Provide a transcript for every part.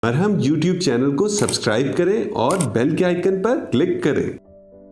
और हम YouTube channel को सब्सक्राइब करें और बेल के आइकन पर क्लिक करें।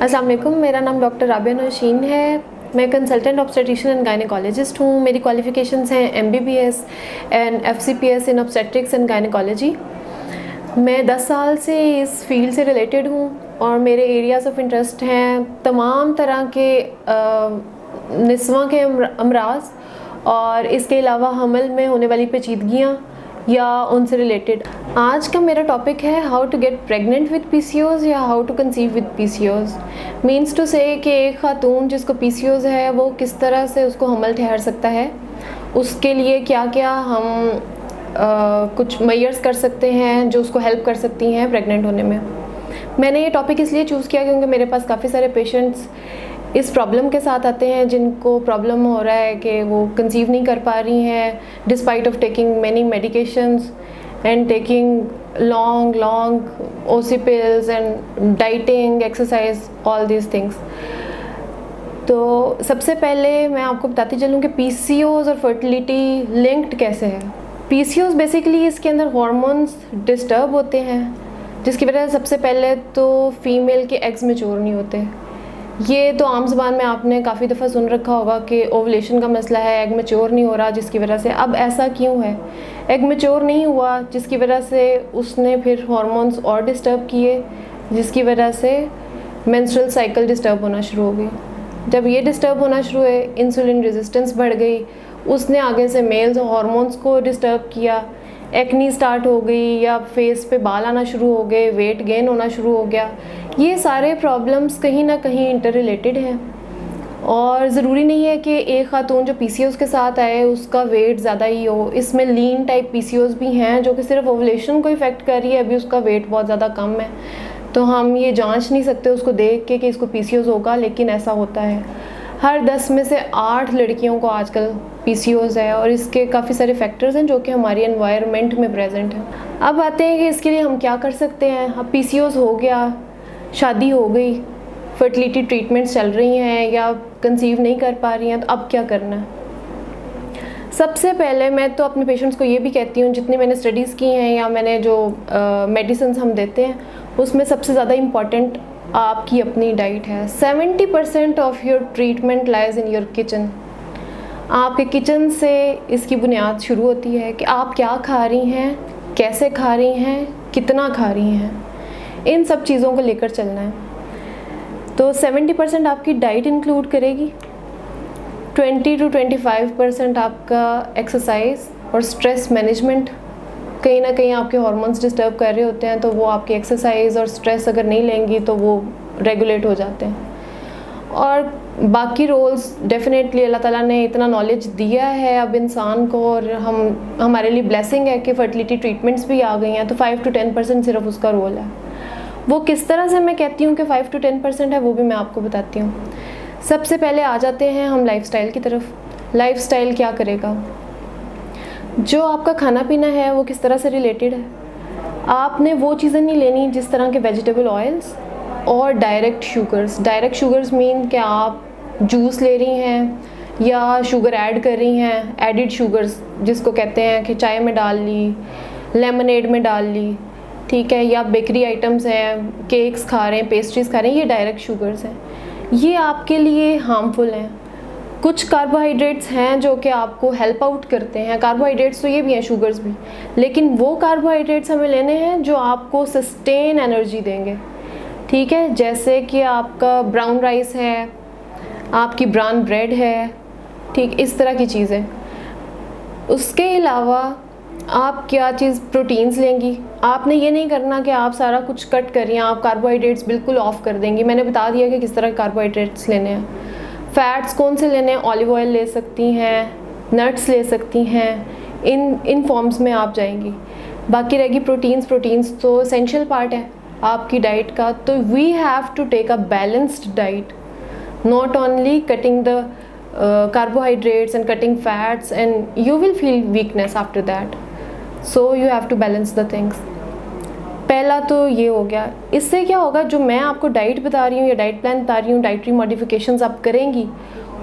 अस्सलाम वालेकुम, मेरा नाम डॉक्टर राबिया नौशीन है। मैं कंसल्टेंट ऑब्स्टेट्रिशियन एंड गायनेकोलॉजिस्ट हूँ। मेरी क्वालिफ़िकेशंस हैं MBBS and FCPS in obstetrics and gynaecology. मैं 10 साल से इस फील्ड से रिलेटेड हूँ और मेरे एरियाज़ ऑफ इंटरेस्ट हैं तमाम तरह के निस्वां के अमराज और इसके अलावा हमल में होने वाली पेचीदगियाँ या उनसे रिलेटेड। आज का मेरा टॉपिक है how to get pregnant with PCOS या how to conceive with PCOS। Means to say कि एक ख़ातून जिसको PCOS है वो किस तरह से उसको हमल ठहर सकता है, उसके लिए क्या क्या हम कुछ मेजर्स कर सकते हैं जो उसको हेल्प कर सकती हैं प्रेग्नेंट होने में। मैंने ये टॉपिक इसलिए चूज़ किया क्योंकि मेरे पास काफ़ी सारे पेशेंट्स इस प्रॉब्लम के साथ आते हैं जिनको प्रॉब्लम हो रहा है कि वो कंसीव नहीं कर पा रही हैं despite of taking many medications and taking long OC pills and dieting, exercise, all these things. तो सबसे पहले मैं आपको बताती चलूँ कि PCOS और फर्टिलिटी लिंक्ड कैसे है। PCOS बेसिकली इसके अंदर हार्मोन्स डिस्टर्ब होते हैं जिसकी वजह से सबसे पहले तो फीमेल के एग्स मैच्योर नहीं होते। ये तो आम ज़बान में आपने काफ़ी दफ़ा सुन रखा होगा कि ओवुलेशन का मसला है, एग मैच्योर नहीं हो रहा जिसकी वजह से। अब ऐसा क्यों है? एग मैच्योर नहीं हुआ जिसकी वजह से उसने फिर हार्मोन्स और डिस्टर्ब किए जिसकी वजह से मेंस्ट्रुअल साइकिल डिस्टर्ब होना शुरू हो गई। जब ये डिस्टर्ब होना शुरू हुए, इंसुलिन रेजिस्टेंस बढ़ गई, उसने आगे से मेल्स हार्मोन्स को डिस्टर्ब किया, एक्नी स्टार्ट हो गई या फेस पे बाल आना शुरू हो गए, वेट गेन होना शुरू हो गया। ये सारे प्रॉब्लम्स कहीं ना कहीं इंटर रिलेटेड हैं और ज़रूरी नहीं है कि एक ख़ातून जो PCOS के साथ आए उसका वेट ज़्यादा ही हो। इसमें लीन टाइप PCOS भी हैं जो कि सिर्फ ओवुलेशन को इफ़ेक्ट कर रही है, अभी उसका वेट बहुत ज़्यादा कम है, तो हम ये जांच नहीं सकते उसको देख के कि इसको PCOS होगा, लेकिन ऐसा होता है। हर 10 में से 8 लड़कियों को आजकल PCOS है और इसके काफ़ी सारे फैक्टर्स हैं जो कि हमारी एनवायरनमेंट में प्रेजेंट हैं। अब आते हैं कि इसके लिए हम क्या कर सकते हैं। अब PCOS हो गया, शादी हो गई, फर्टिलिटी ट्रीटमेंट्स चल रही हैं या कंसीव नहीं कर पा रही हैं, तो अब क्या करना है? सबसे पहले मैं तो अपने पेशेंट्स को ये भी कहती हूँ, जितनी मैंने स्टडीज़ की हैं या मैंने जो मेडिसिन हम देते हैं उसमें सबसे ज़्यादा इम्पॉर्टेंट आपकी अपनी डाइट है। 70% of your treatment lies in your kitchen. आपके किचन से इसकी बुनियाद शुरू होती है कि आप क्या खा रही हैं, कैसे खा रही हैं, कितना खा रही हैं, इन सब चीज़ों को लेकर चलना है। तो 70% आपकी डाइट इंक्लूड करेगी, 20 to 25% आपका एक्सरसाइज और स्ट्रेस मैनेजमेंट। कहीं ना कहीं आपके हार्मोन्स डिस्टर्ब कर रहे होते हैं तो वो आपकी एक्सरसाइज और स्ट्रेस अगर नहीं लेंगी तो वो रेगुलेट हो जाते हैं। और बाकी रोल्स डेफिनेटली अल्लाह ताला ने इतना नॉलेज दिया है अब इंसान को और हमारे लिए ब्लेसिंग है कि फर्टिलिटी ट्रीटमेंट्स भी आ गई हैं, तो 5 to 10% सिर्फ उसका रोल है। वो किस तरह से मैं कहती हूँ कि 5 to 10% है वो भी मैं आपको बताती हूँ। सबसे पहले आ जाते हैं हम लाइफस्टाइल की तरफ। लाइफस्टाइल क्या करेगा? जो आपका खाना पीना है वो किस तरह से रिलेटेड है। आपने वो चीज़ें नहीं लेनी जिस तरह के वेजिटेबल ऑयल्स और direct sugars. Direct sugars mean कि आप जूस ले रही हैं या शुगर ऐड कर रही हैं, एडिड शुगर्स जिसको कहते हैं कि चाय में डाल ली, लेमनेड में डाल ली, ठीक है, या बेकरी आइटम्स हैं, केक्स खा रहे हैं, पेस्ट्रीज खा रहे हैं, ये डायरेक्ट शुगर्स हैं। ये आपके लिए हार्मफुल हैं। कुछ कार्बोहाइड्रेट्स हैं जो कि आपको हेल्प आउट करते हैं। कार्बोहाइड्रेट्स तो ये भी हैं, शुगर्स भी, लेकिन वो कार्बोहाइड्रेट्स हमें लेने हैं जो आपको सस्टेन एनर्जी देंगे, ठीक है। जैसे कि आपका ब्राउन राइस है, आपकी ब्राउन ब्रेड है, ठीक, इस तरह की चीज़ें। उसके अलावा आप क्या चीज़ प्रोटीन्स लेंगी। आपने ये नहीं करना कि आप सारा कुछ कट करिए, आप कार्बोहाइड्रेट्स बिल्कुल ऑफ कर देंगी। मैंने बता दिया कि किस तरह के कार्बोहाइड्रेट्स लेने हैं। फ़ैट्स कौन से लेने हैं? ऑलिव ऑयल ले सकती हैं, नट्स ले सकती हैं, इन फॉर्म्स में आप जाएंगी। बाकी रहेगी प्रोटीन्स तो एसेंशियल पार्ट है आपकी डाइट का। तो we have to take a balanced diet, not only cutting the carbohydrates and cutting fats, and you will feel weakness after that, so you have to balance the things। पहला तो ये हो गया। इससे क्या होगा, जो मैं आपको डाइट बता रही हूँ या डाइट प्लान बता रही हूँ, डाइटरी मॉडिफिकेशंस आप करेंगी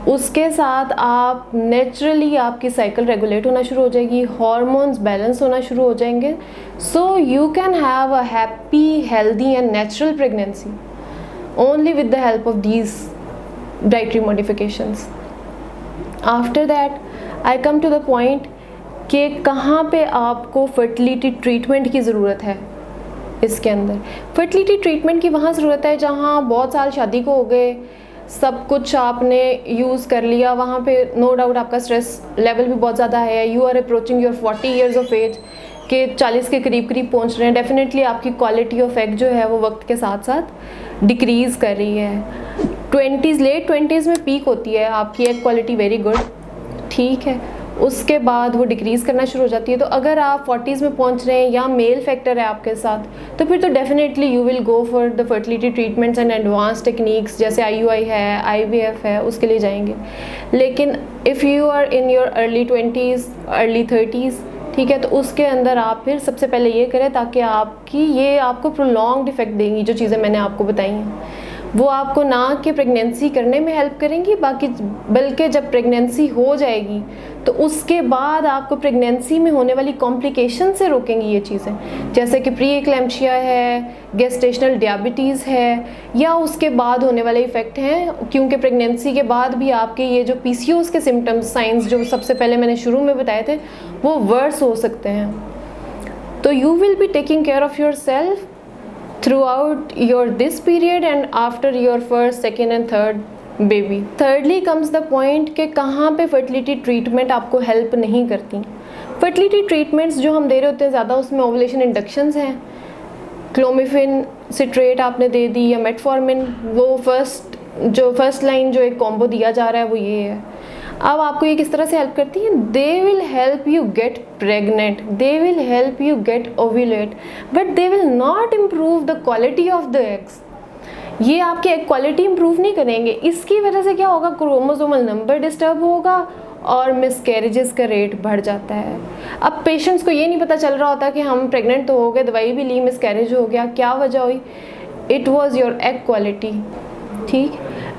उसके साथ आप नेचुरली आपकी साइकिल रेगुलेट होना शुरू हो जाएगी, हार्मोन्स बैलेंस होना शुरू हो जाएंगे, so you can have a happy healthy and natural pregnancy only with the help of these dietary modifications. After that I come to the point कि कहाँ पे आपको फर्टिलिटी ट्रीटमेंट की ज़रूरत है। इसके अंदर फर्टिलिटी ट्रीटमेंट की वहाँ ज़रूरत है जहाँ बहुत साल शादी को हो गए, सब कुछ आपने यूज़ कर लिया, वहाँ पे नो डाउट आपका स्ट्रेस लेवल भी बहुत ज़्यादा है, you are approaching your 40 years of age के 40 के करीब पहुँच रहे हैं। डेफिनेटली आपकी क्वालिटी ऑफ एग जो है वो वक्त के साथ साथ डिक्रीज़ कर रही है। 20s लेट 20s में पीक होती है आपकी एग क्वालिटी वेरी गुड, ठीक है, उसके बाद वो डिक्रीज़ करना शुरू हो जाती है। तो अगर आप 40s में पहुंच रहे हैं या मेल फैक्टर है आपके साथ, तो फिर तो definitely you will go for the fertility treatments and advance techniques, जैसे IUI है, IVF है, उसके लिए जाएंगे। लेकिन if you are in your early 20s early 30s, ठीक है, तो उसके अंदर आप फिर सबसे पहले ये करें ताकि आपकी ये आपको प्रोलॉन्ग्ड इफेक्ट देंगी। जो चीज़ें मैंने आपको बताई हैं वो आपको ना कि प्रेगनेंसी करने में हेल्प करेंगी बल्कि जब प्रेगनेंसी हो जाएगी तो उसके बाद आपको प्रेगनेंसी में होने वाली कॉम्प्लिकेशन से रोकेंगी ये चीज़ें, जैसे कि प्री एक्लैम्पशिया है, गेस्टेशनल डायबिटीज़ है, या उसके बाद होने वाले इफ़ेक्ट हैं। क्योंकि प्रेगनेंसी के बाद भी आपके ये जो PCOS के सिम्टम्स साइंस जो सबसे पहले मैंने शुरू में बताए थे वो वर्स हो सकते हैं। तो you will be taking care of your self throughout your this period and after your first, second and third baby. Thirdly comes the point कि कहाँ पे fertility treatment आपको help नहीं करती। fertility treatments जो हम दे रहे होते हैं ज़्यादा उसमें ovulation inductions हैं, क्लोमिफिन सिट्रेट आपने दे दी या मेटफॉर्मिन, वो फर्स्ट लाइन जो एक कॉम्बो दिया जा रहा है वो ये है। अब आपको ये किस तरह से हेल्प करती है? They will help you get pregnant, they will help you get ovulate, but they will not improve the quality of the eggs. ये आपकी एग क्वालिटी इम्प्रूव नहीं करेंगे। इसकी वजह से क्या होगा? क्रोमोसोमल नंबर डिस्टर्ब होगा और मिसकैरेजेस का रेट बढ़ जाता है। अब पेशेंट्स को ये नहीं पता चल रहा होता कि हम प्रेग्नेंट तो हो गए, दवाई भी ली, मिसकैरेज हो गया, क्या वजह हुई? It was your egg quality, ठीक।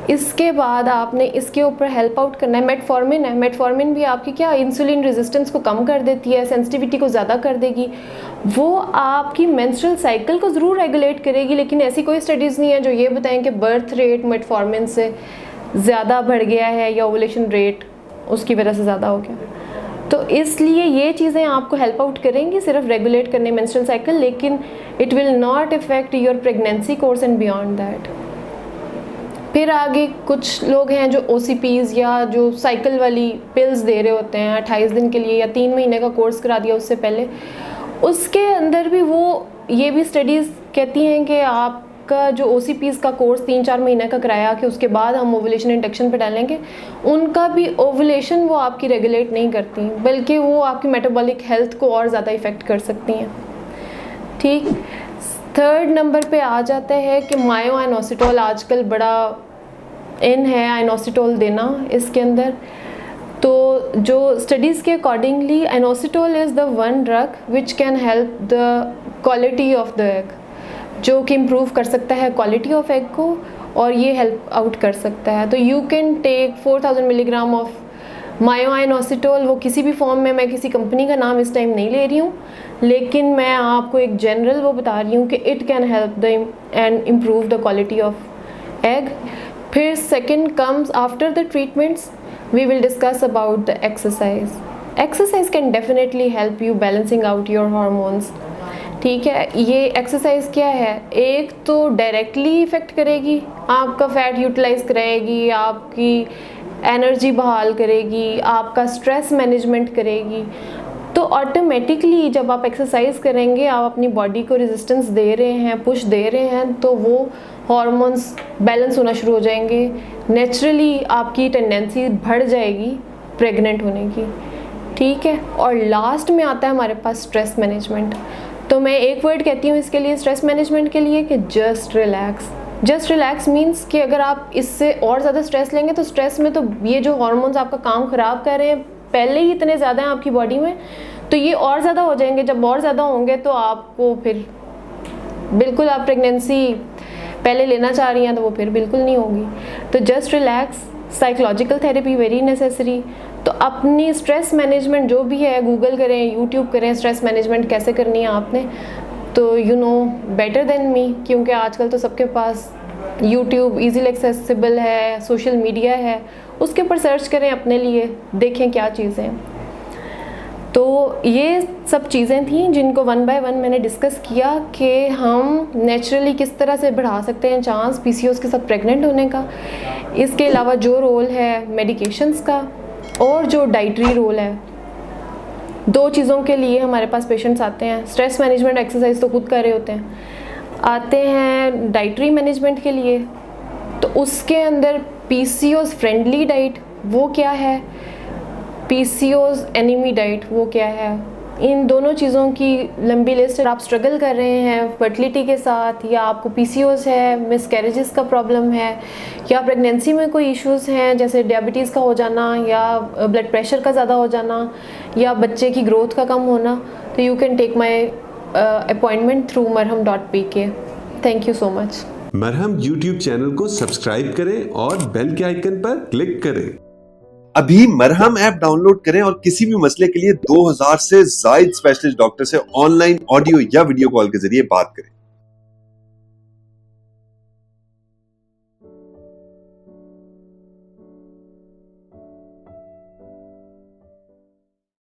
इसके बाद आपने इसके ऊपर हेल्प आउट करना है। मेटफॉर्मिन है, मेटफॉर्मिन भी आपकी क्या इंसुलिन रेजिस्टेंस को कम कर देती है, सेंसिटिविटी को ज़्यादा कर देगी। वो आपकी मेंस्ट्रुअल साइकिल को ज़रूर रेगुलेट करेगी, लेकिन ऐसी कोई स्टडीज़ नहीं है जो ये बताएं कि बर्थ रेट मेटफॉर्मिन से ज़्यादा बढ़ गया है या ओवुलेशन रेट उसकी वजह से ज़्यादा हो गया। तो इसलिए ये चीज़ें आपको हेल्प आउट करेंगी सिर्फ रेगुलेट करने मेंस्ट्रुअल साइकिल, लेकिन it will not effect your pregnancy course and beyond that. फिर आगे कुछ लोग हैं जो OCPs या जो साइकिल वाली पिल्स दे रहे होते हैं 28 दिन के लिए या 3 महीने का कोर्स करा दिया उससे पहले। उसके अंदर भी वो ये भी स्टडीज़ कहती हैं कि आपका जो OCPs का कोर्स 3-4 महीने का कराया कि उसके बाद हम ओवुलेशन इंडक्शन पे डालेंगे, उनका भी ओवुलेशन वो आपकी रेगुलेट नहीं करती, बल्कि वो आपकी मेटाबॉलिक हेल्थ को और ज़्यादा इफ़ेक्ट कर सकती हैं, ठीक। थर्ड नंबर पे आ जाता है कि मायो आइनोसिटोल आजकल बड़ा इन है, आइनोसिटोल देना इसके अंदर। तो जो स्टडीज़ के accordingly inositol is the one drug which can help the quality of the egg, जो कि इम्प्रूव कर सकता है क्वालिटी ऑफ एग को और ये हेल्प आउट कर सकता है। तो you can take 4000 milligram of myo inositol. वो किसी भी फॉर्म में, मैं किसी कंपनी का नाम इस टाइम नहीं ले रही हूँ, लेकिन मैं आपको एक जनरल वो बता रही हूँ कि it can help the and improve the quality of egg. फिर second comes after the treatments we will discuss about the exercise. Exercise can definitely help you balancing out your hormones, ठीक है। ये exercise क्या है? एक तो directly effect करेगी, आपका फैट यूटिलाइज कराएगी, आपकी एनर्जी बहाल करेगी, आपका स्ट्रेस मैनेजमेंट करेगी। तो ऑटोमेटिकली जब आप एक्सरसाइज करेंगे, आप अपनी बॉडी को रेजिस्टेंस दे रहे हैं, पुश दे रहे हैं, तो वो हार्मोन्स बैलेंस होना शुरू हो जाएंगे। नेचुरली आपकी टेंडेंसी बढ़ जाएगी प्रेग्नेंट होने की, ठीक है। और लास्ट में आता है हमारे पास स्ट्रेस मैनेजमेंट। तो मैं एक वर्ड कहती हूँ इसके लिए, स्ट्रेस मैनेजमेंट के लिए, कि just relax. Just relax means कि अगर आप इससे और ज़्यादा स्ट्रेस लेंगे तो स्ट्रेस में तो ये जो हार्मोन्स आपका काम ख़राब कर रहे हैं पहले ही इतने ज़्यादा हैं आपकी बॉडी में, तो ये और ज़्यादा हो जाएंगे। जब और ज़्यादा होंगे तो आपको फिर बिल्कुल, आप प्रेगनेंसी पहले लेना चाह रही हैं तो वो फिर बिल्कुल नहीं होगी। तो just relax, psychological therapy very necessary. तो अपनी स्ट्रेस मैनेजमेंट जो भी है, गूगल करें, यूट्यूब करें, स्ट्रेस मैनेजमेंट कैसे करनी है आपने, तो you know better than me, क्योंकि आजकल तो सबके पास यूट्यूब ईजीली एक्सेसिबल है, सोशल मीडिया है, उसके ऊपर सर्च करें अपने लिए, देखें क्या चीज़ें। तो ये सब चीज़ें थी जिनको वन बाय वन मैंने डिस्कस किया कि हम नेचुरली किस तरह से बढ़ा सकते हैं चांस पीसीओएस के साथ प्रेग्नेंट होने का। इसके अलावा जो रोल है मेडिकेशंस का और जो डाइटरी रोल है, दो चीज़ों के लिए हमारे पास पेशेंट्स आते हैं। स्ट्रेस मैनेजमेंट एक्सरसाइज तो खुद कर रहे होते हैं, आते हैं डाइटरी मैनेजमेंट के लिए। तो उसके अंदर पीसीओएस फ्रेंडली डाइट वो क्या है, पीसीओएस एनीमी डाइट वो क्या है, इन दोनों चीज़ों की लंबी लिस्ट है। आप स्ट्रगल कर रहे हैं फर्टिलिटी के साथ, या आपको पीसीओएस है, मिसकैरेजेस का प्रॉब्लम है, या प्रेगनेंसी में कोई इश्यूज हैं जैसे डायबिटीज़ का हो जाना, या ब्लड प्रेशर का ज़्यादा हो जाना, या बच्चे की ग्रोथ का कम होना, तो you can take my appointment through marham.pk। Thank you so much. Marham YouTube channel को सब्सक्राइब करें और बेल के आइकन पर क्लिक करें। अभी मरहम ऐप डाउनलोड करें और किसी भी मसले के लिए 2000 से ज्यादा स्पेशलिस्ट डॉक्टर से ऑनलाइन ऑडियो या वीडियो कॉल के जरिए बात करें।